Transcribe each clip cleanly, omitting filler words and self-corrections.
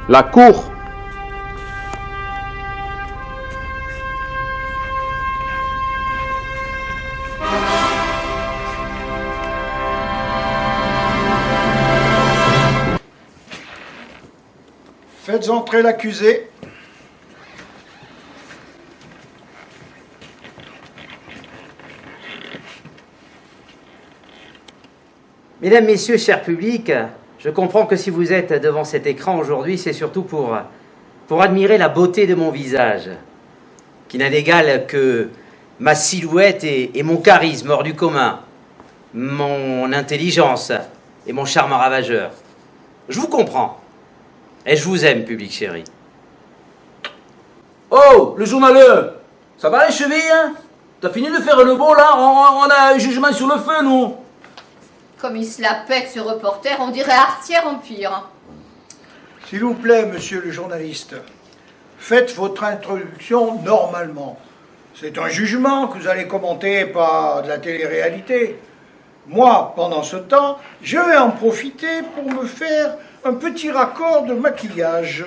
La cour. Faites entrer l'accusé. Mesdames, Messieurs, cher public, je comprends que si vous êtes devant cet écran aujourd'hui, c'est surtout pour admirer la beauté de mon visage, qui n'a d'égal que ma silhouette et mon charisme hors du commun, mon intelligence et mon charme ravageur. Je vous comprends. Et je vous aime, public chéri. Oh, le journaleux, ça va les chevilles, hein? T'as fini de faire le beau, là? On a un jugement sur le feu, nous. Comme il se la pète, ce reporter, on dirait Artière Empire. S'il vous plaît, monsieur le journaliste, faites votre introduction normalement. C'est un jugement que vous allez commenter, pas de la télé-réalité. Moi, pendant ce temps, je vais en profiter pour me faire un petit raccord de maquillage.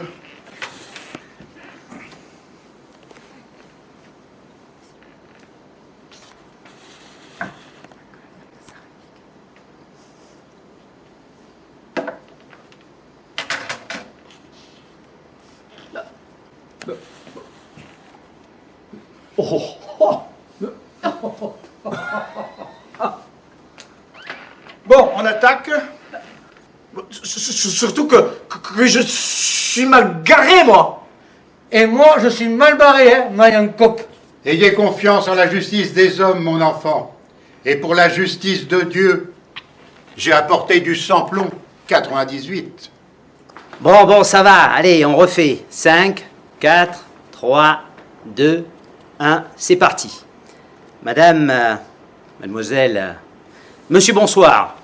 Bon, on attaque. Surtout que je suis mal garé, moi. Et moi, je suis mal barré, hein, Mayan Cop. Ayez confiance en la justice des hommes, mon enfant. Et pour la justice de Dieu, j'ai apporté du sans-plomb 98. Bon, ça va. Allez, on refait. 5, 4, 3, 2, 1, c'est parti. Madame, mademoiselle, monsieur, bonsoir.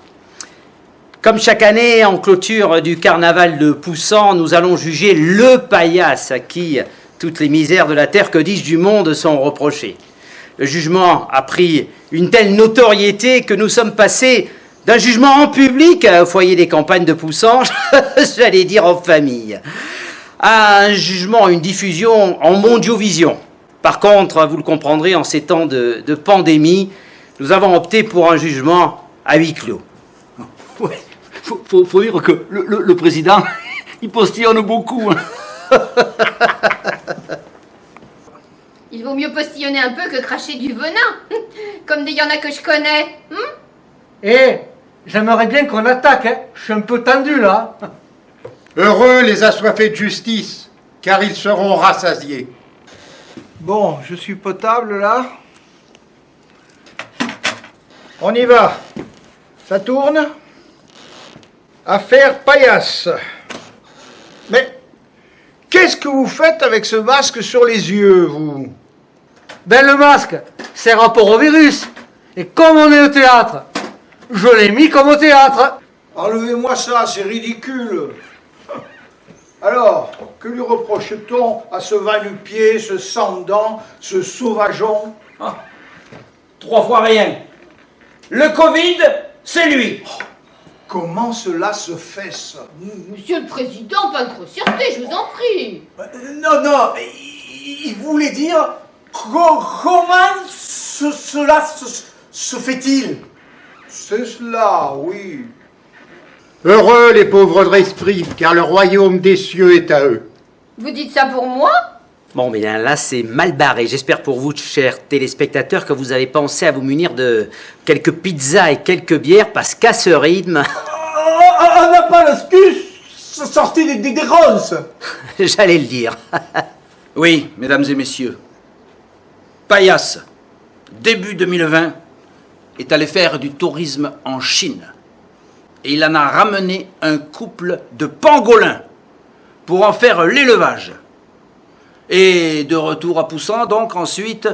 Comme chaque année, en clôture du carnaval de Poussan, nous allons juger le paillasse à qui toutes les misères de la terre, que dis-je, du monde sont reprochées. Le jugement a pris une telle notoriété que nous sommes passés d'un jugement en public au foyer des campagnes de Poussan, j'allais dire en famille, à un jugement, une diffusion en mondiovision. Par contre, vous le comprendrez, en ces temps de pandémie, nous avons opté pour un jugement à huis clos. Ouais, faut dire que le président, il postillonne beaucoup. Hein. Il vaut mieux postillonner un peu que cracher du venin, comme il y en a que je connais. Eh, j'aimerais bien qu'on attaque, hein. Je suis un peu tendu, là. Heureux les assoiffés de justice, car ils seront rassasiés. Bon, je suis potable là. On y va. Ça tourne. Affaire paillasse. Mais qu'est-ce que vous faites avec ce masque sur les yeux, vous? Ben, le masque, c'est rapport au virus. Et comme on est au théâtre, je l'ai mis comme au théâtre. Enlevez-moi ça, c'est ridicule. Alors, que lui reproche-t-on à ce va-nu-pied, ce sans-dents, ce sauvageon? 3 fois rien. Le Covid, c'est lui. Comment cela se fait, ça? Monsieur le Président, pas de grossièreté, je vous en prie. Non, il voulait dire comment cela se fait-il? C'est cela, oui. Heureux les pauvres d'esprit, car le royaume des cieux est à eux. Vous dites ça pour moi? Bon, mais là, c'est mal barré. J'espère pour vous, chers téléspectateurs, que vous avez pensé à vous munir de quelques pizzas et quelques bières, parce qu'à ce rythme... On n'a pas l'excuse sortie des roses. J'allais le dire. Oui, mesdames et messieurs, Paillasse, début 2020, est allé faire du tourisme en Chine. Et il en a ramené un couple de pangolins pour en faire l'élevage. Et de retour à Poussan, donc ensuite,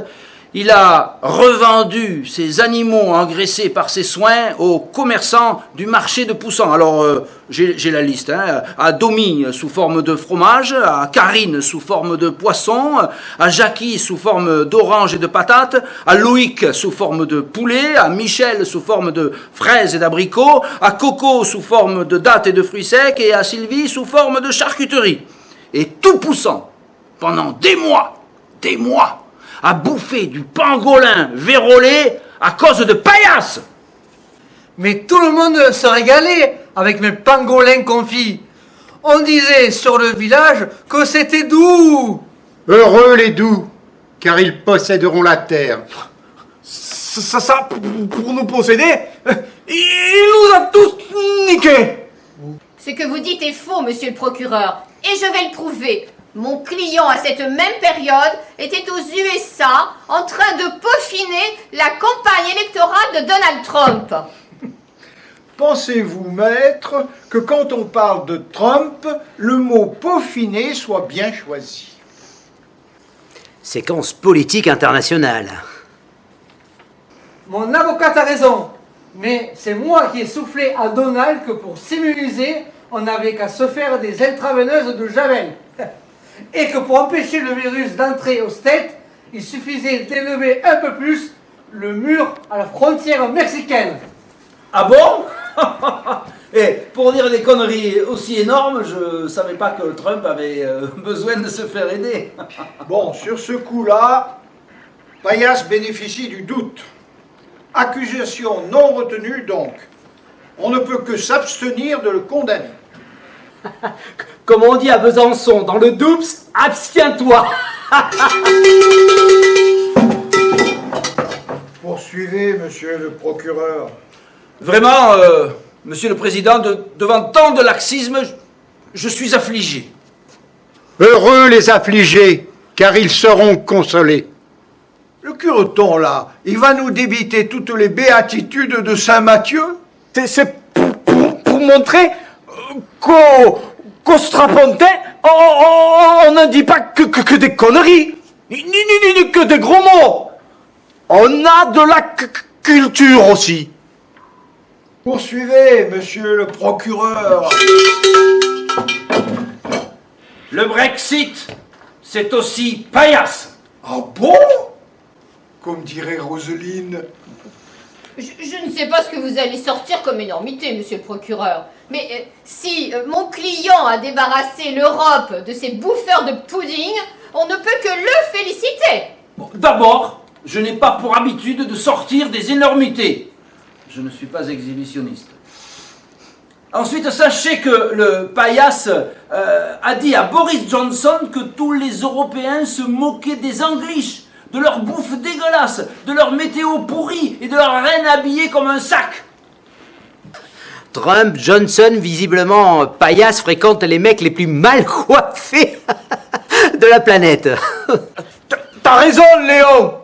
Il a revendu ses animaux engraissés par ses soins aux commerçants du marché de Poussan. Alors, j'ai la liste, hein. À Domi sous forme de fromage, à Karine sous forme de poisson, à Jackie sous forme d'orange et de patates, à Loïc sous forme de poulet, à Michel sous forme de fraises et d'abricots, à Coco sous forme de dattes et de fruits secs, et à Sylvie sous forme de charcuterie. Et tout Poussan, pendant des mois, à bouffer du pangolin vérolé à cause de paillasses. Mais tout le monde se régalait avec mes pangolins confits. On disait sur le village que c'était doux. Heureux les doux, car ils posséderont la terre. Ça, pour nous posséder, il nous a tous niqués. Ce que vous dites est faux, monsieur le procureur, et je vais le prouver. Mon client, à cette même période, était aux USA en train de peaufiner la campagne électorale de Donald Trump. Pensez-vous, maître, que quand on parle de Trump, le mot peaufiner soit bien choisi? Séquence politique internationale. Mon avocate a raison. Mais c'est moi qui ai soufflé à Donald que pour s'immuniser, on n'avait qu'à se faire des intraveineuses de Javel. Et que pour empêcher le virus d'entrer aux States, il suffisait d'élever un peu plus le mur à la frontière mexicaine. Ah bon? Et pour dire des conneries aussi énormes, je savais pas que Trump avait besoin de se faire aider. Bon, sur ce coup-là, Paillasse bénéficie du doute. Accusation non retenue donc. On ne peut que s'abstenir de le condamner. Comme on dit à Besançon, dans le Doups, abstiens-toi. Poursuivez, monsieur le procureur. Vraiment, monsieur le président, devant tant de laxisme, je suis affligé. Heureux les affligés, car ils seront consolés. Le cureton, là, il va nous débiter toutes les béatitudes de Saint Matthieu? C'est pour montrer qu'au Strapontin, on ne dit pas que des conneries, ni que des gros mots. On a de la culture aussi. Poursuivez, monsieur le procureur. Le Brexit, c'est aussi paillasse. Ah bon? Comme dirait Roselyne. Je ne sais pas ce que vous allez sortir comme énormité, monsieur le procureur. Mais si mon client a débarrassé l'Europe de ces bouffeurs de pudding, on ne peut que le féliciter. Bon, d'abord, je n'ai pas pour habitude de sortir des énormités. Je ne suis pas exhibitionniste. Ensuite, sachez que le paillasse a dit à Boris Johnson que tous les Européens se moquaient des Anglish, de leur bouffe dégueulasse, de leur météo pourrie et de leur reine habillée comme un sac. Trump, Johnson, visiblement, Paillasse fréquente les mecs les plus mal coiffés de la planète. T'as raison, Léon.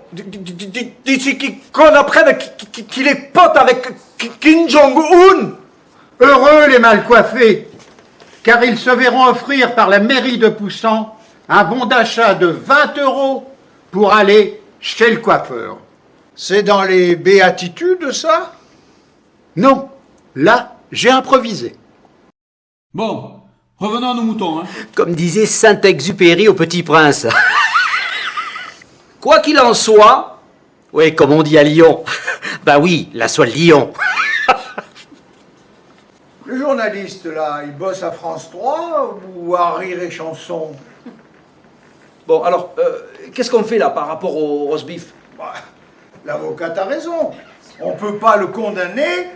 D'ici qu'on apprenne qu'il est pote avec Kim Jong-un. Heureux les mal coiffés, car ils se verront offrir par la mairie de Poussan un bon d'achat de 20 € pour aller chez le coiffeur. C'est dans les béatitudes, ça? Non, là, j'ai improvisé. Bon, revenons à nos moutons, hein. Comme disait Saint-Exupéry au Petit Prince. Quoi qu'il en soit, Oui, comme on dit à Lyon. Bah oui, la soie de Lyon. Le journaliste, là, il bosse à France 3 ou à Rire et Chanson? bon, alors, qu'est-ce qu'on fait là par rapport au roast beef? Bah, l'avocate a raison. On ne peut pas le condamner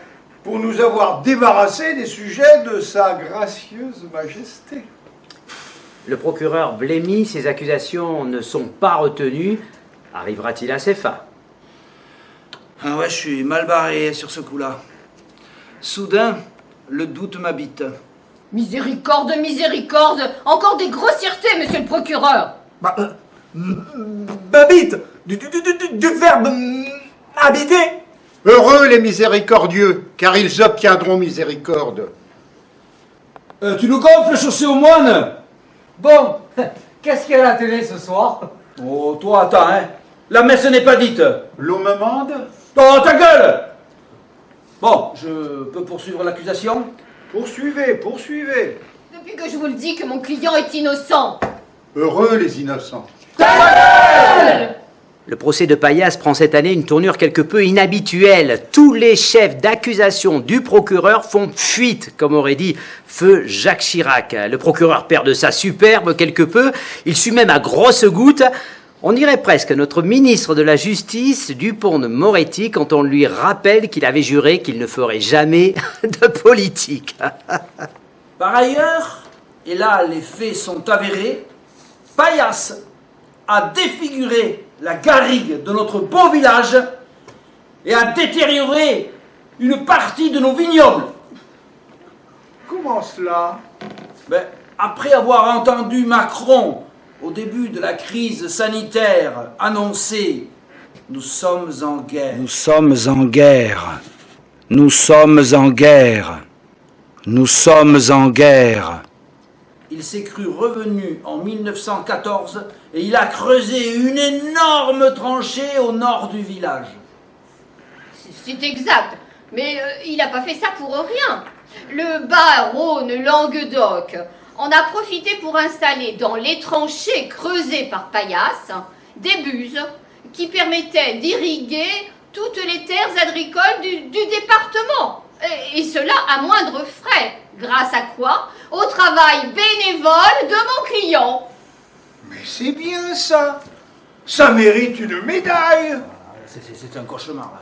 pour nous avoir débarrassé des sujets de sa gracieuse majesté. Le procureur blêmit, ces accusations ne sont pas retenues. Arrivera-t-il à ses fins? Ah ouais, je suis mal barré sur ce coup-là. Soudain, le doute m'habite. Miséricorde, miséricorde. Encore des grossièretés, monsieur le procureur. Babite, du verbe habiter. Heureux les miséricordieux, car ils obtiendront miséricorde. Tu nous gonfles, chaussée aux moines. Bon, qu'est-ce qu'il y a à la télé ce soir? Oh, toi, attends, hein. La messe n'est pas dite. L'on me mande? Oh, ta gueule! Bon, je peux poursuivre l'accusation? Poursuivez, poursuivez. Depuis que je vous le dis que mon client est innocent. Heureux les innocents. Le procès de Paillasse prend cette année une tournure quelque peu inhabituelle. Tous les chefs d'accusation du procureur font fuite, comme aurait dit feu Jacques Chirac. Le procureur perd de sa superbe quelque peu, il suit même à grosses gouttes. On dirait presque notre ministre de la Justice, Dupont de Moretti, quand on lui rappelle qu'il avait juré qu'il ne ferait jamais de politique. Par ailleurs, et là les faits sont avérés, Paillasse a défiguré la garrigue de notre beau village et a détérioré une partie de nos vignobles. Comment cela? Ben, après avoir entendu Macron au début de la crise sanitaire annoncer « Nous sommes en guerre ». Nous sommes en guerre. Nous sommes en guerre. Nous sommes en guerre. Il s'est cru revenu en 1914 et il a creusé une énorme tranchée au nord du village. C'est exact, mais il n'a pas fait ça pour rien. Le Bas-Rhône Languedoc en a profité pour installer dans les tranchées creusées par Paillasse des buses qui permettaient d'irriguer toutes les terres agricoles du département. Et cela à moindre frais. Grâce à quoi? Au travail bénévole de mon client. Mais c'est bien ça. Ça mérite une médaille. C'est un cauchemar, là.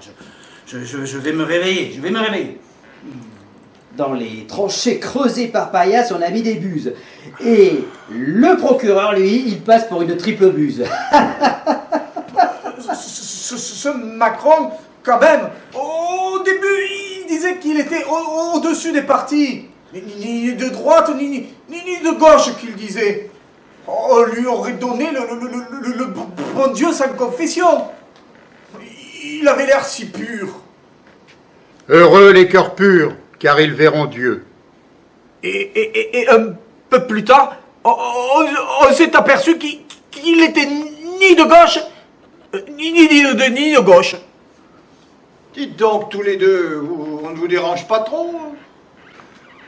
Je vais me réveiller, je vais me réveiller. Dans les tranchées creusées par Paillasse, on a mis des buses. Et le procureur, lui, il passe pour une triple buse. Ce Macron, quand même, au début, il disait qu'il était au-dessus des partis. Ni de droite, ni de gauche, qu'il disait. On lui aurait donné le bon Dieu sans confession. Il avait l'air si pur. Heureux les cœurs purs, car ils verront Dieu. Et un peu plus tard, on s'est aperçu qu'il était ni de gauche, ni de gauche. Dites donc tous les deux, on ne vous dérange pas trop?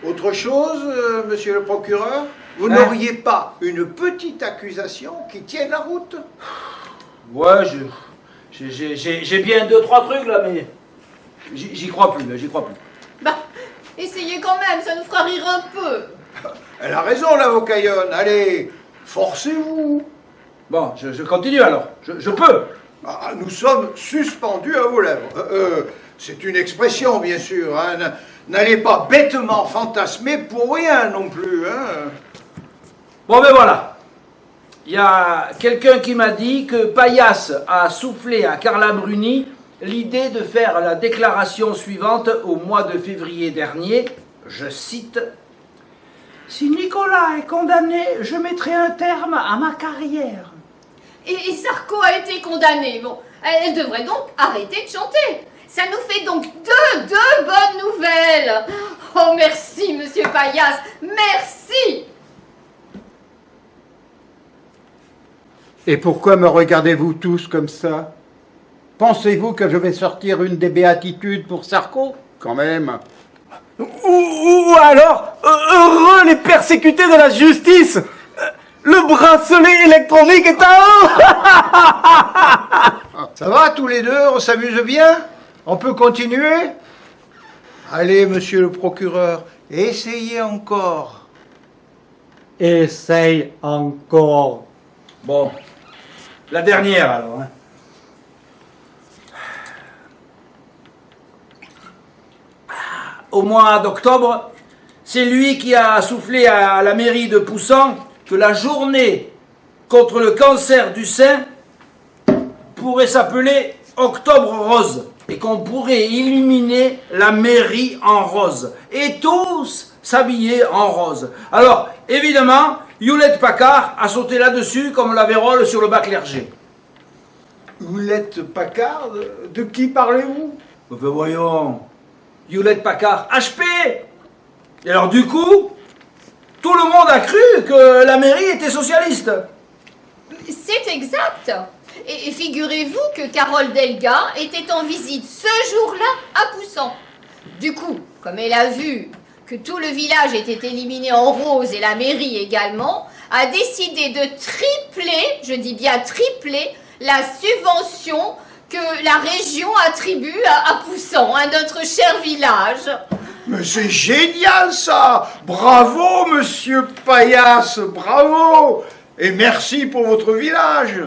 Autre chose, monsieur le procureur? Vous n'auriez pas une petite accusation qui tienne la route? Ouais, j'ai bien 2-3 trucs là, mais j'y crois plus, là, j'y crois plus. Bah, essayez quand même, ça nous fera rire un peu. Elle a raison, l'avocayonne. Allez, forcez-vous. Bon, je continue alors, je peux. Ah, nous sommes suspendus à vos lèvres. C'est une expression, bien sûr. Hein. N'allez pas bêtement fantasmer pour rien non plus. Hein. Bon, ben voilà. Il y a quelqu'un qui m'a dit que Paillasse a soufflé à Carla Bruni l'idée de faire la déclaration suivante au mois de février dernier. Je cite: « Si Nicolas est condamné, je mettrai un terme à ma carrière. » Et Sarko a été condamnée. Bon, elle devrait donc arrêter de chanter. Ça nous fait donc deux bonnes nouvelles. Oh, merci, monsieur Paillasse, merci. Et pourquoi me regardez-vous tous comme ça? Pensez-vous que je vais sortir une des béatitudes pour Sarko? Quand même. Ou alors, heureux les persécutés de la justice. Le bracelet électronique est à eux. Ça va tous les deux? On s'amuse bien? On peut continuer? Allez, monsieur le procureur, essayez encore. Essaye encore. Bon, la dernière alors. Hein. Au mois d'octobre, c'est lui qui a soufflé à la mairie de Poussan que la journée contre le cancer du sein pourrait s'appeler Octobre Rose et qu'on pourrait illuminer la mairie en rose et tous s'habiller en rose. Alors, évidemment, Hewlett-Packard a sauté là-dessus comme la vérole sur le bas clergé. Hewlett-Packard? De qui parlez-vous? Ben voyons, Hewlett-Packard, HP. Et alors du coup, tout le monde a cru que la mairie était socialiste. C'est exact. Et figurez-vous que Carole Delga était en visite ce jour-là à Poussan. Du coup, comme elle a vu que tout le village était éliminé en rose et la mairie également, a décidé de tripler, je dis bien tripler, la subvention que la région attribue à Poussan, à notre cher village. Mais c'est génial ça! Bravo, monsieur Paillasse, bravo! Et merci pour votre village.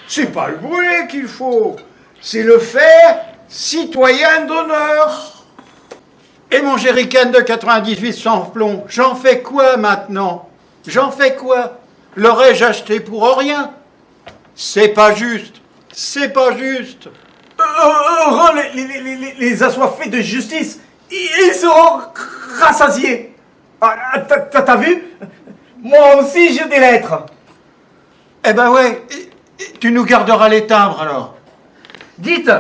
C'est pas le brûler qu'il faut, c'est le faire citoyen d'honneur. Et mon jerrycan de 98 sans plomb, j'en fais quoi maintenant? J'en fais quoi? L'aurais-je acheté pour rien? C'est pas juste, c'est pas juste. Heureux les assoiffés de justice, ils seront rassasiés. Ah, t'as vu? Moi aussi j'ai des lettres. Eh ben ouais, tu nous garderas les timbres alors. Dites,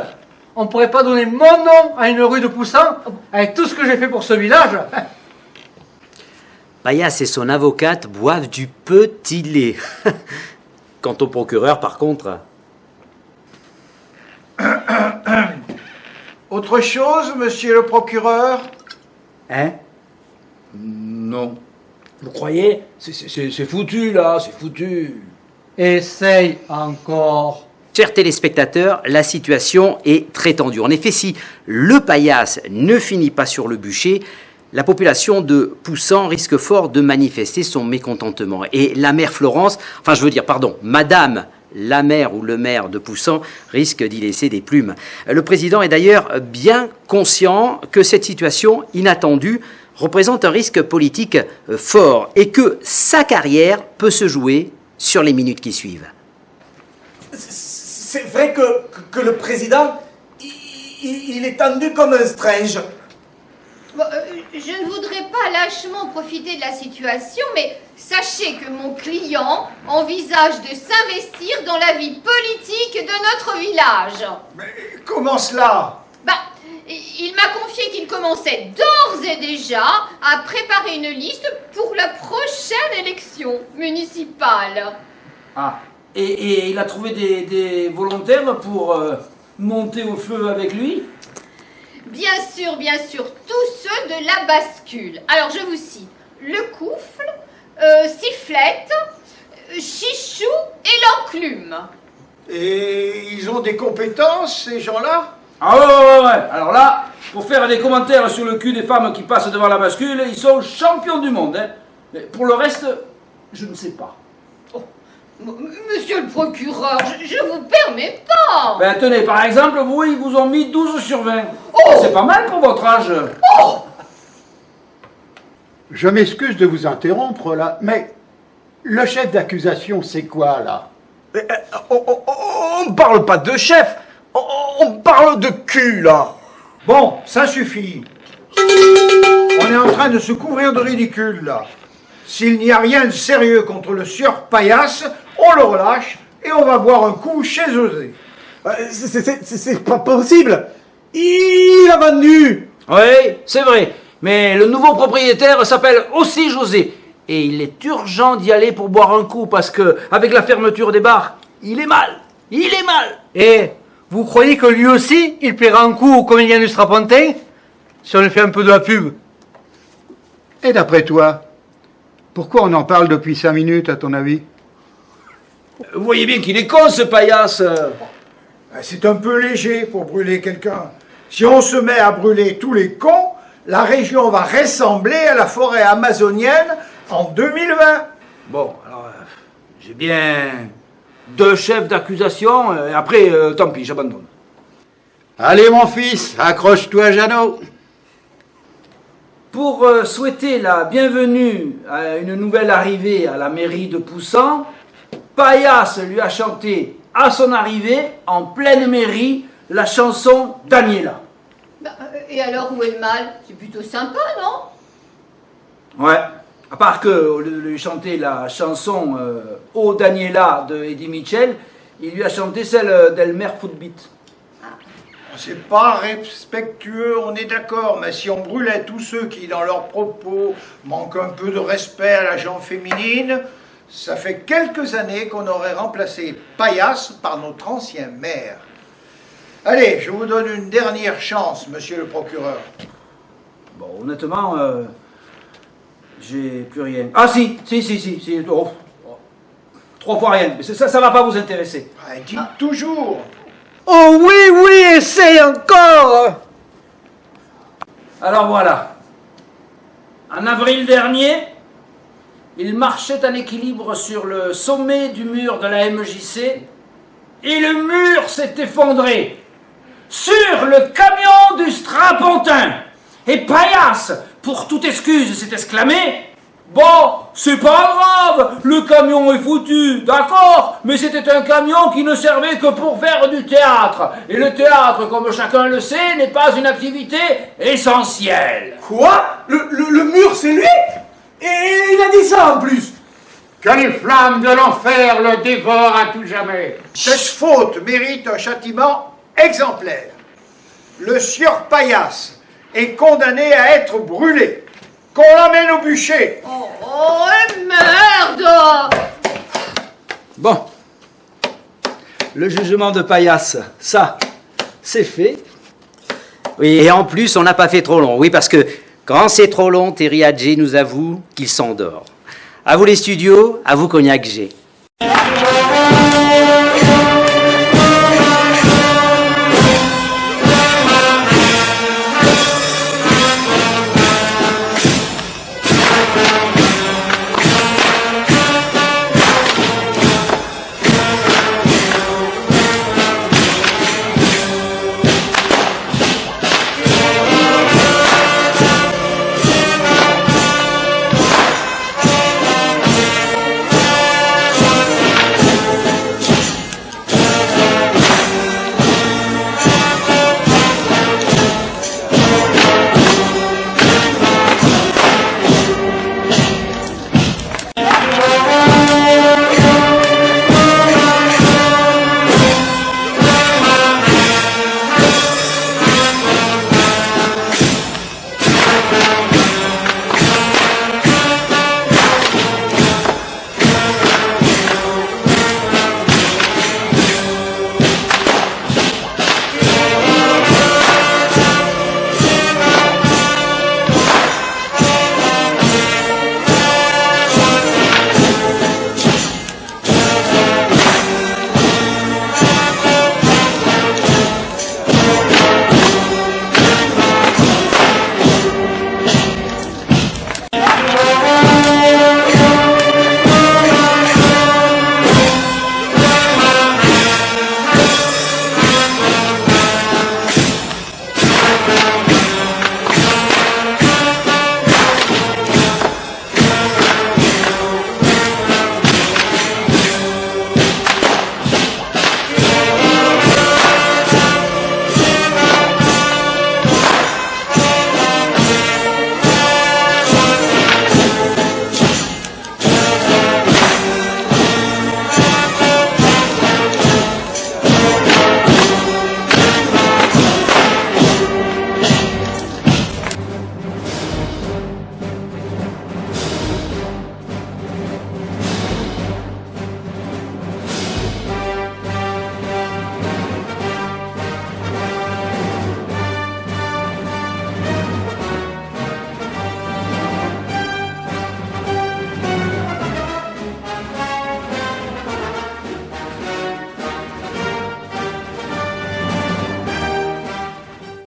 on pourrait pas donner mon nom à une rue de Poussan avec tout ce que j'ai fait pour ce village? Paillasse et son avocate boivent du petit lait. Quant au procureur, par contre... Autre chose, monsieur le procureur? Hein? Non. Vous croyez? C'est foutu, là, c'est foutu. Essaye encore. Chers téléspectateurs, la situation est très tendue. En effet, si le Paillasse ne finit pas sur le bûcher, la population de Poussan risque fort de manifester son mécontentement. Et la mère Florence, Madame la mère ou le maire de Poussan risque d'y laisser des plumes. Le président est d'ailleurs bien conscient que cette situation inattendue représente un risque politique fort et que sa carrière peut se jouer sur les minutes qui suivent. C'est vrai que le président, il est tendu comme un strange. Bon, je ne voudrais pas lâchement profiter de la situation, mais sachez que mon client envisage de s'investir dans la vie politique de notre village. Mais comment cela? Il m'a confié qu'il commençait d'ores et déjà à préparer une liste pour la prochaine élection municipale. Ah, et il a trouvé des volontaires pour monter au feu avec lui? Bien sûr, tous ceux de la bascule. Alors je vous cite, le Coufle, Sifflette, Chichou et l'Enclume. Et ils ont des compétences, ces gens-là? Ah ouais. Alors là, pour faire des commentaires sur le cul des femmes qui passent devant la bascule, ils sont champions du monde. Hein. Mais pour le reste, je ne sais pas. Monsieur le procureur, je vous permets pas. Ben tenez, par exemple, vous, ils vous ont mis 12 sur 20. C'est pas mal pour votre âge. Je m'excuse de vous interrompre là, mais le chef d'accusation, c'est quoi là? On parle pas de chef, on parle de cul, là. Bon, ça suffit. On est en train de se couvrir de ridicule, là. S'il n'y a rien de sérieux contre le sieur Paillasse, on le relâche et on va boire un coup chez José. C'est pas possible. Il a vendu. Oui, c'est vrai. Mais le nouveau propriétaire s'appelle aussi José. Et il est urgent d'y aller pour boire un coup parce que, avec la fermeture des bars, il est mal. Et vous croyez que lui aussi, il paiera un coup au comédien du Strapontin si on lui fait un peu de la pub? Et d'après toi, pourquoi on en parle depuis 5 minutes à ton avis? Vous voyez bien qu'il est con, ce Paillasse. C'est un peu léger pour brûler quelqu'un. Si on se met à brûler tous les cons, la région va ressembler à la forêt amazonienne en 2020. Bon, alors, j'ai bien 2 chefs d'accusation, et après, tant pis, j'abandonne. Allez mon fils, accroche-toi Jeannot. Pour souhaiter la bienvenue à une nouvelle arrivée à la mairie de Poussan, Paillasse lui a chanté à son arrivée, en pleine mairie, la chanson Daniela. Et alors où est le mal? C'est plutôt sympa, non? Ouais, à part que, au lieu de lui chanter la chanson Oh Daniela de Eddie Mitchell, il lui a chanté celle d'Elmer Footbeat. C'est pas respectueux, on est d'accord, mais si on brûlait tous ceux qui, dans leurs propos, manquent un peu de respect à la gente féminine, Ça fait quelques années qu'on aurait remplacé Paillasse par notre ancien maire. Allez, je vous donne une dernière chance, monsieur le procureur. Bon, honnêtement, j'ai plus rien. Ah si. Oh, 3 fois rien. Mais ça va pas vous intéresser. Ah, dites toujours. Oh oui, essaye encore. Alors voilà. En avril dernier, il marchait en équilibre sur le sommet du mur de la MJC et le mur s'est effondré sur le camion du strapontin. Et Paillasse, pour toute excuse, s'est exclamé: bon, c'est pas grave, le camion est foutu, d'accord, mais c'était un camion qui ne servait que pour faire du théâtre. Et le théâtre, comme chacun le sait, n'est pas une activité essentielle. Quoi? Le mur, c'est lui? Et il a dit ça en plus. Que les flammes de l'enfer le dévorent à tout jamais. Cette faute mérite un châtiment exemplaire. Le sieur Paillasse est condamné à être brûlé. Qu'on l'emmène au bûcher. Oh, merde! Bon. Le jugement de Paillasse, ça, c'est fait. Oui, et en plus, on n'a pas fait trop long. Oui, parce que quand c'est trop long, Terry Hadjé nous avoue qu'il s'endort. À vous les studios, à vous Cognac G.